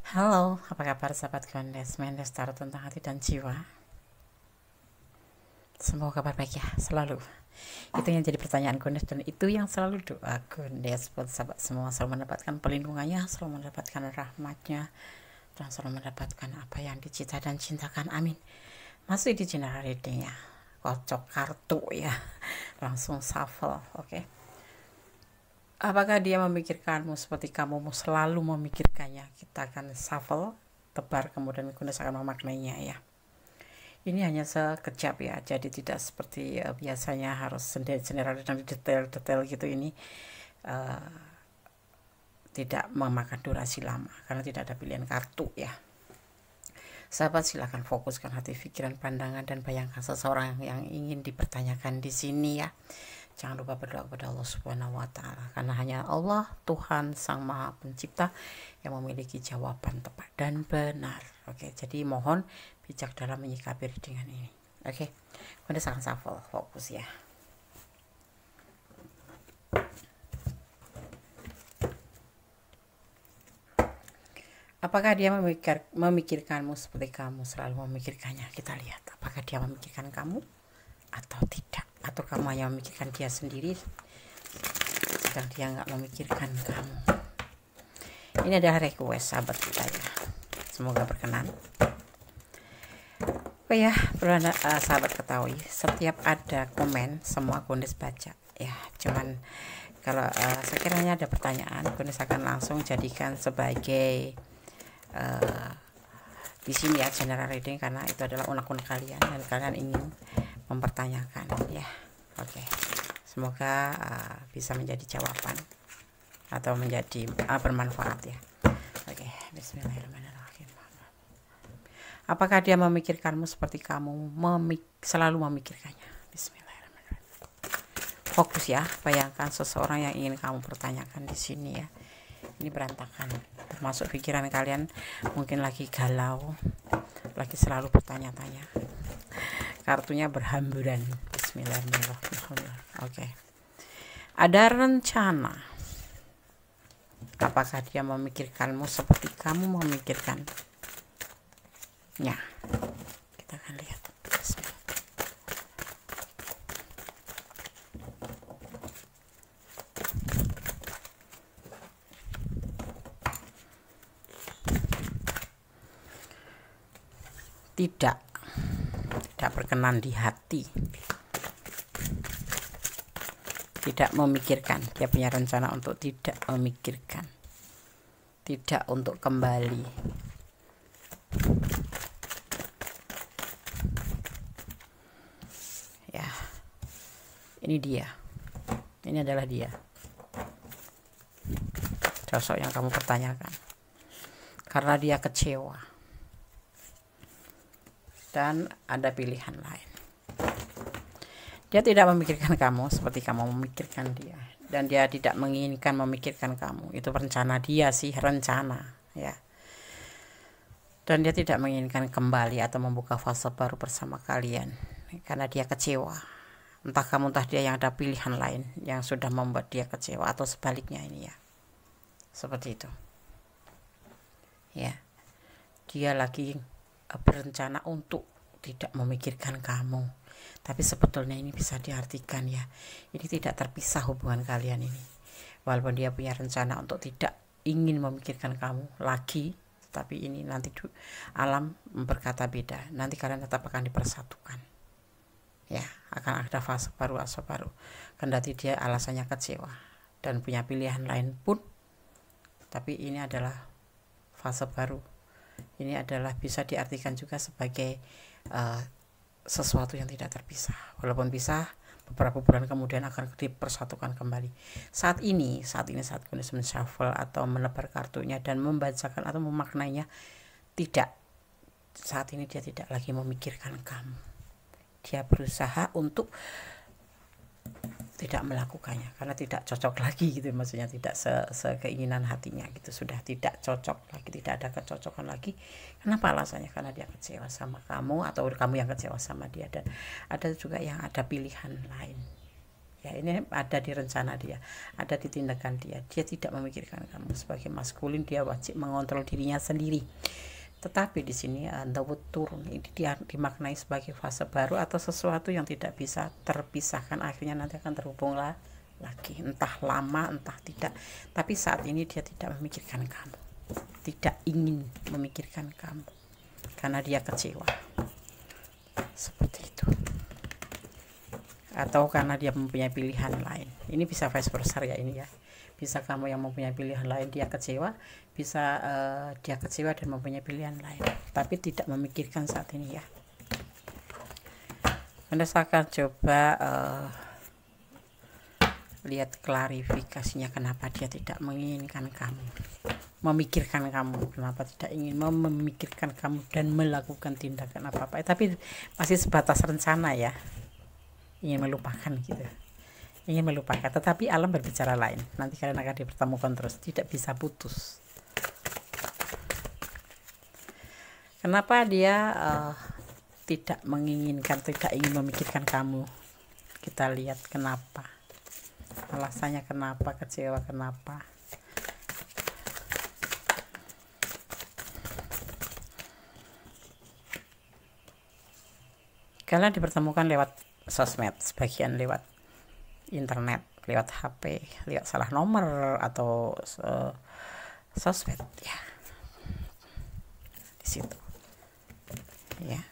Halo, apa kabar sahabat Gondes? Mendes taruh tentang hati dan jiwa. Semoga kabar baik ya, selalu. Itu yang jadi pertanyaan Gondes dan itu yang selalu doa Gondes buat sahabat semua. Selalu mendapatkan perlindungannya, selalu mendapatkan rahmatnya, dan selalu mendapatkan apa yang dicita dan cintakan. Amin. Masih di general reading ya. Kocok kartu ya. Langsung shuffle, oke. Apakah dia memikirkanmu seperti kamu selalu memikirkannya? Kita akan shuffle, tebar, kemudian Gondes akan memaknainya ya. Ini hanya sekejap ya, jadi tidak seperti biasanya harus sendiri-sendiri dan detail-detail gitu. Ini tidak memakan durasi lama karena tidak ada pilihan kartu ya. Sahabat silakan fokuskan hati, pikiran, pandangan dan bayangkan seseorang yang ingin dipertanyakan di sini ya. Jangan lupa berdoa kepada Allah Subhanahu wa taala karena hanya Allah Tuhan Sang Maha Pencipta yang memiliki jawaban tepat dan benar. Oke, jadi mohon bijak dalam menyikapi readingan ini. Oke. Kemudian akan shuffle, fokus ya. Apakah dia memikirkanmu seperti kamu selalu memikirkannya? Kita lihat apakah dia memikirkan kamu atau tidak, atau kamu hanya memikirkan dia sendiri sedang dia nggak memikirkan kamu. Ini adalah request sahabat kita ya, semoga berkenan. Oh ya, perlu sahabat ketahui setiap ada komen semua Gondes baca ya. Cuman kalau sekiranya ada pertanyaan, Gondes akan langsung jadikan sebagai di sini ya general reading karena itu adalah unek-unek kalian dan kalian ingin mempertanyakan ya. Oke, semoga bisa menjadi jawaban atau menjadi bermanfaat ya. Oke, bismillahirrahmanirrahim. Apakah dia memikirkanmu seperti kamu selalu memikirkannya? Bismillahirrahmanirrahim. Fokus ya, bayangkan seseorang yang ingin kamu pertanyakan di sini ya. Ini berantakan, termasuk pikiran kalian mungkin lagi galau, lagi selalu bertanya-tanya. Kartunya berhamburan. Bismillahirrahmanirrahim. Oke. Ada rencana. Apakah dia memikirkanmu seperti kamu memikirkan? Ya, kita akan lihat. Tidak berkenan di hati, tidak memikirkan. Dia punya rencana untuk tidak memikirkan, tidak untuk kembali. Ya, ini dia, ini adalah dia, sosok yang kamu pertanyakan karena dia kecewa dan ada pilihan lain. Dia tidak memikirkan kamu seperti kamu memikirkan dia, dan dia tidak menginginkan memikirkan kamu. Itu rencana dia sih, rencana ya. Dan dia tidak menginginkan kembali atau membuka fase baru bersama kalian karena dia kecewa. Entah kamu entah dia yang ada pilihan lain yang sudah membuat dia kecewa atau sebaliknya ini ya. Seperti itu. Ya. Dia lagi berencana untuk tidak memikirkan kamu, tapi sebetulnya ini bisa diartikan ya, ini tidak terpisah hubungan kalian ini. Walaupun dia punya rencana untuk tidak ingin memikirkan kamu lagi, tapi ini nanti alam berkata beda. Nanti kalian tetap akan dipersatukan ya, akan ada fase baru. Kendati dia alasannya kecewa dan punya pilihan lain pun, tapi ini adalah fase baru. Ini adalah bisa diartikan juga sebagai sesuatu yang tidak terpisah. Walaupun pisah, beberapa bulan kemudian akan dipersatukan kembali. Saat ini saat Gondes men-shuffle atau menebar kartunya dan membacakan atau memaknainya, tidak. Saat ini dia tidak lagi memikirkan kamu. Dia berusaha untuk tidak melakukannya karena tidak cocok lagi gitu, maksudnya tidak sekeinginan hatinya gitu, sudah tidak cocok lagi, tidak ada kecocokan lagi. Kenapa alasannya? Karena dia kecewa sama kamu atau kamu yang kecewa sama dia, dan ada juga yang ada pilihan lain ya. Ini ada di rencana dia, ada di tindakan dia. Dia tidak memikirkan kamu. Sebagai maskulin dia wajib mengontrol dirinya sendiri. Tetapi di sini the wood turun, ini dia dimaknai sebagai fase baru atau sesuatu yang tidak bisa terpisahkan, akhirnya nanti akan terhubung lagi, entah lama entah tidak. Tapi saat ini dia tidak memikirkan kamu, tidak ingin memikirkan kamu karena dia kecewa, seperti itu. Atau karena dia mempunyai pilihan lain. Ini bisa vice versa ya, ini ya. Bisa kamu yang mempunyai pilihan lain, dia kecewa. Bisa dia kecewa dan mempunyai pilihan lain, tapi tidak memikirkan saat ini ya. Anda akan coba lihat klarifikasinya kenapa dia tidak menginginkan kamu, memikirkan kamu, kenapa tidak ingin memikirkan kamu dan melakukan tindakan apa-apa. Tapi masih sebatas rencana ya, ingin melupakan gitu, ingin melupakan. Tetapi alam berbicara lain, nanti kalian akan dipertemukan terus, tidak bisa putus. Kenapa dia tidak menginginkan, tidak ingin memikirkan kamu? Kita lihat kenapa, alasannya kenapa, kecewa kenapa. Kalian dipertemukan lewat sosmed, sebagian lewat internet, lewat HP, lewat salah nomor atau sosmed ya, di situ ya.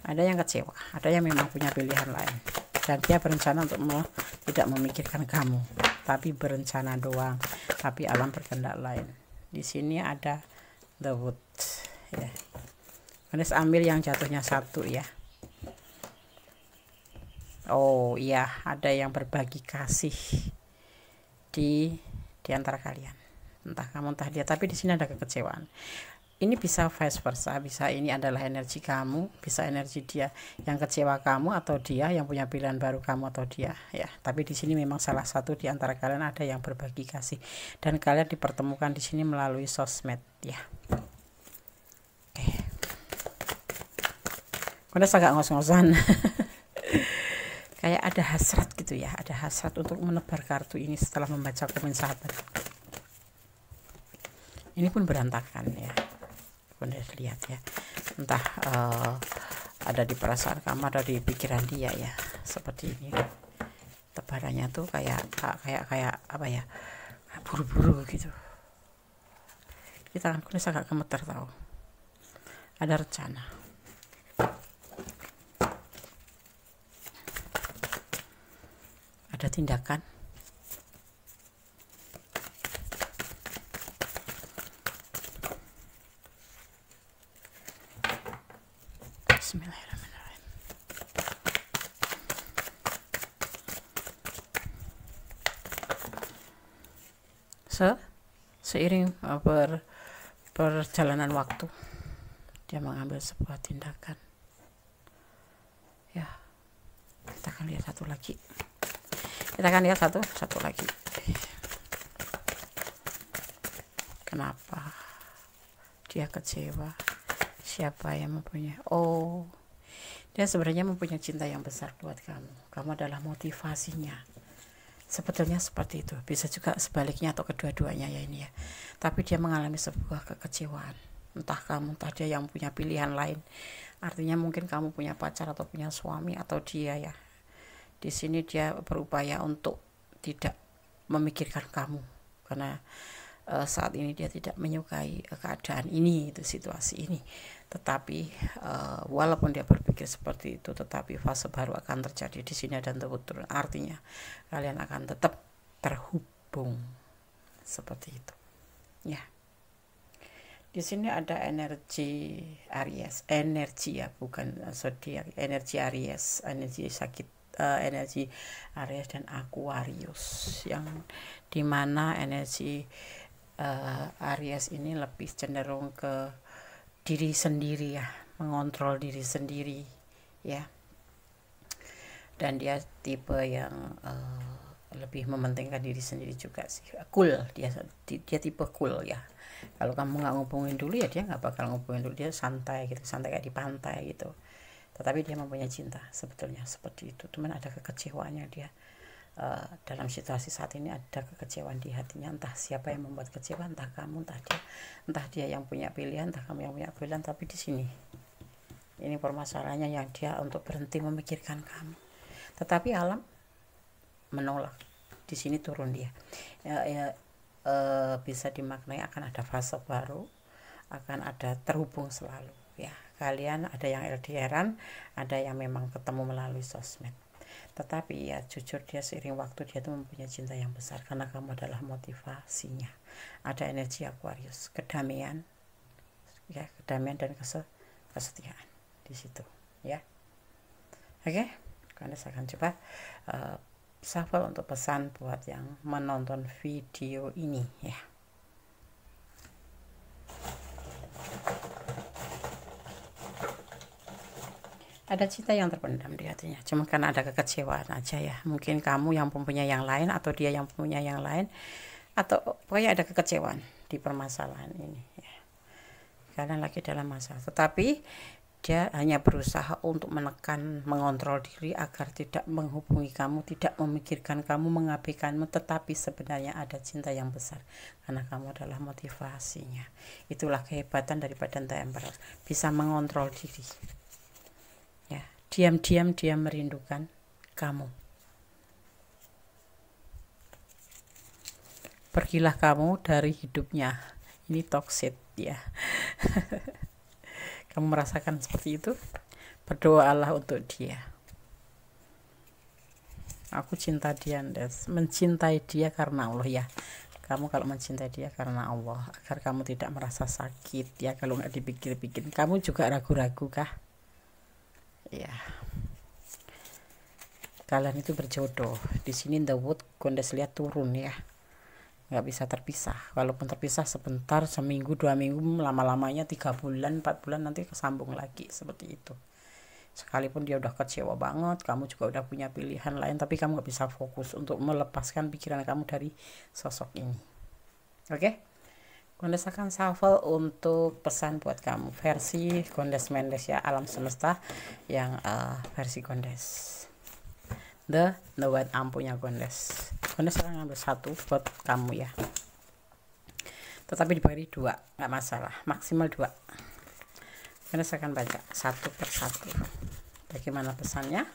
Ada yang kecewa, ada yang memang punya pilihan lain, dan dia berencana untuk tidak memikirkan kamu, tapi berencana doang, tapi alam berkehendak lain. Di sini ada the wood ya. Anda ambil yang jatuhnya 1 ya. Oh iya, ada yang berbagi kasih di antara kalian, entah kamu entah dia, tapi di sini ada kekecewaan. Ini bisa vice versa, bisa ini adalah energi kamu, bisa energi dia yang kecewa kamu, atau dia yang punya pilihan baru kamu atau dia ya. Tapi di sini memang salah satu di antara kalian ada yang berbagi kasih, dan kalian dipertemukan di sini melalui sosmed ya. Oke. Udah agak ngos-ngosan. Kayak ada hasrat gitu ya, ada hasrat untuk menebar kartu ini setelah membaca komen sahabat. Ini pun berantakan ya. Anda lihat ya, entah ada di perasaan kamu, ada di pikiran dia ya, seperti ini. Tebarannya tuh kayak apa ya, buru-buru gitu. Kita kan kunis agak gemeter tahu. Ada rencana. Ada tindakan. Bismillahirrahmanirrahim. Seiring perjalanan waktu, dia mengambil sebuah tindakan ya. Kita akan lihat satu lagi, satu lagi. Kenapa dia kecewa? Siapa yang mempunyai? Oh, dia sebenarnya mempunyai cinta yang besar buat kamu. Kamu adalah motivasinya. Sebetulnya seperti itu. Bisa juga sebaliknya atau kedua-duanya ya ini ya. Tapi dia mengalami sebuah kekecewaan. Entah kamu, entah dia yang punya pilihan lain. Artinya mungkin kamu punya pacar atau punya suami, atau dia ya. Di sini dia berupaya untuk tidak memikirkan kamu, karena saat ini dia tidak menyukai keadaan ini, itu situasi ini. Tetapi walaupun dia berpikir seperti itu, tetapi fase baru akan terjadi. Di sini ada turun, artinya kalian akan tetap terhubung seperti itu ya. Di sini ada energi Aries, energi ya, bukan zodiak, energi Aries, energi sakit, energi Aries dan Aquarius, yang dimana energi Aries ini lebih cenderung ke diri sendiri ya, mengontrol diri sendiri ya, dan dia tipe yang lebih mementingkan diri sendiri juga sih. Cool, dia tipe cool ya. Kalau kamu nggak ngubungin dulu ya, dia nggak bakal ngubungin dulu, dia santai gitu, santai kayak di pantai gitu. tetapi dia mempunyai cinta sebetulnya seperti itu. Cuman ada kekecewaannya dia. Dalam situasi saat ini ada kekecewaan di hatinya, entah siapa yang membuat kecewa, entah kamu, entah dia yang punya pilihan, entah kamu yang punya pilihan. Tapi di sini ini permasalahannya, yang dia untuk berhenti memikirkan kamu, tetapi alam menolak. Di sini turun dia. Bisa dimaknai akan ada fase baru, akan ada terhubung selalu ya. Kalian ada yang LDRan, ada yang memang ketemu melalui sosmed. Tetapi ya jujur, dia seiring waktu dia tuh mempunyai cinta yang besar karena kamu adalah motivasinya. Ada energi Aquarius, kedamaian ya, kedamaian dan kesetiaan di situ ya. Oke, karena saya akan coba shuffle untuk pesan buat yang menonton video ini ya. Ada cinta yang terpendam di hatinya, cuma karena ada kekecewaan aja ya. Mungkin kamu yang mempunyai yang lain, atau dia yang punya yang lain, atau pokoknya ada kekecewaan di permasalahan ini ya. Kalian lagi dalam masalah, tetapi dia hanya berusaha untuk menekan, mengontrol diri agar tidak menghubungi kamu, tidak memikirkan kamu, mengabaikanmu. Tetapi sebenarnya ada cinta yang besar karena kamu adalah motivasinya. Itulah kehebatan daripada The Emperor, bisa mengontrol diri ya. Diam-diam dia merindukan kamu. Pergilah kamu dari hidupnya. Ini toxic ya. Kamu merasakan seperti itu? Berdoalah untuk dia. Aku cinta dia, Andes. Mencintai dia karena Allah ya. Kamu kalau mencintai dia karena Allah, agar kamu tidak merasa sakit ya. Kalau nggak dipikir-pikir, kamu juga ragu-ragu kah? Ya, kalian itu berjodoh. Di sini The Wood, Gondes lihat turun ya, nggak bisa terpisah. Walaupun terpisah sebentar, seminggu, 2 minggu, lama-lamanya 3 bulan, 4 bulan, nanti kesambung lagi seperti itu. Sekalipun dia udah kecewa banget, kamu juga udah punya pilihan lain, tapi kamu nggak bisa fokus untuk melepaskan pikiran kamu dari sosok ini. Oke? Gondes akan shuffle untuk pesan buat kamu versi Gondes Mendes ya, alam semesta yang versi Gondes. The White Ampunya Gondes. Gondes akan ngambil 1 buat kamu ya. Tetapi dibagi 2, nggak masalah, maksimal 2. Gondes akan baca 1 per 1. Bagaimana pesannya?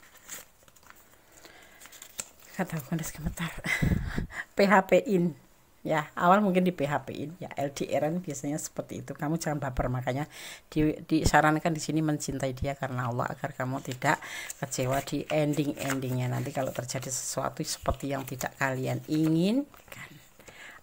Kata Gondes gemetar. PHP-in. Ya, awal mungkin di PHP-in ya, LDRan biasanya seperti itu. Kamu jangan baper, makanya disarankan di sini mencintai dia karena Allah, agar kamu tidak kecewa di endingnya nanti kalau terjadi sesuatu seperti yang tidak kalian inginkan.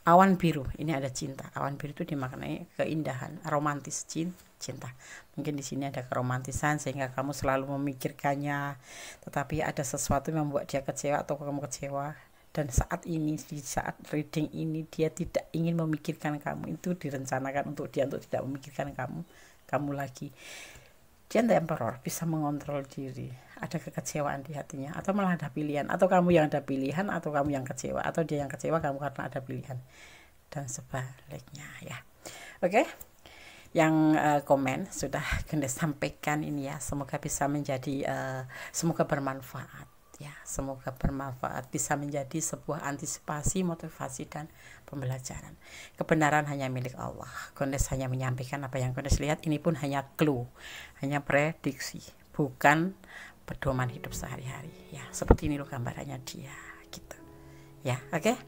Awan biru, ini ada cinta. Awan biru itu dimaknai keindahan, romantis, cinta. Mungkin di sini ada keromantisan sehingga kamu selalu memikirkannya, tetapi ada sesuatu yang membuat dia kecewa atau kamu kecewa. Dan saat ini, di saat reading ini, dia tidak ingin memikirkan kamu. Itu direncanakan untuk dia, untuk tidak memikirkan kamu lagi. Dia The Emperor, bisa mengontrol diri. Ada kekecewaan di hatinya, atau malah ada pilihan, atau kamu yang ada pilihan, atau kamu yang kecewa, atau dia yang kecewa kamu karena ada pilihan, dan sebaliknya ya. Oke, yang komen sudah Gondes sampaikan ini ya. Semoga bisa menjadi semoga bermanfaat ya, semoga bermanfaat, bisa menjadi sebuah antisipasi, motivasi, dan pembelajaran. Kebenaran hanya milik Allah. Gondes hanya menyampaikan apa yang Gondes lihat. Ini pun hanya clue, hanya prediksi, bukan pedoman hidup sehari-hari ya. Seperti ini loh gambarannya dia gitu ya. Oke,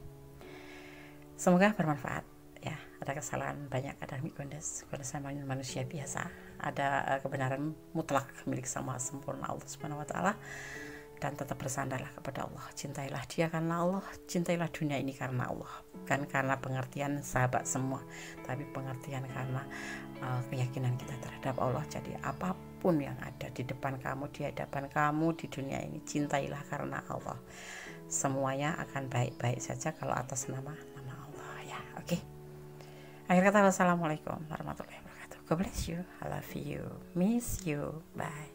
semoga bermanfaat ya. Ada kesalahan banyak, ada Gondes sama manusia biasa. Ada kebenaran mutlak milik sama sempurna Allah Subhanahu wa Ta'ala. Dan tetap bersandarlah kepada Allah. Cintailah dia karena Allah, cintailah dunia ini karena Allah, bukan karena pengertian sahabat semua, tapi pengertian karena keyakinan kita terhadap Allah. Jadi apapun yang ada di depan kamu, di hadapan kamu di dunia ini, cintailah karena Allah. Semuanya akan baik-baik saja kalau atas nama Allah ya. Oke. Akhir kata, wassalamualaikum warahmatullahi wabarakatuh. God bless you, I love you, miss you, bye.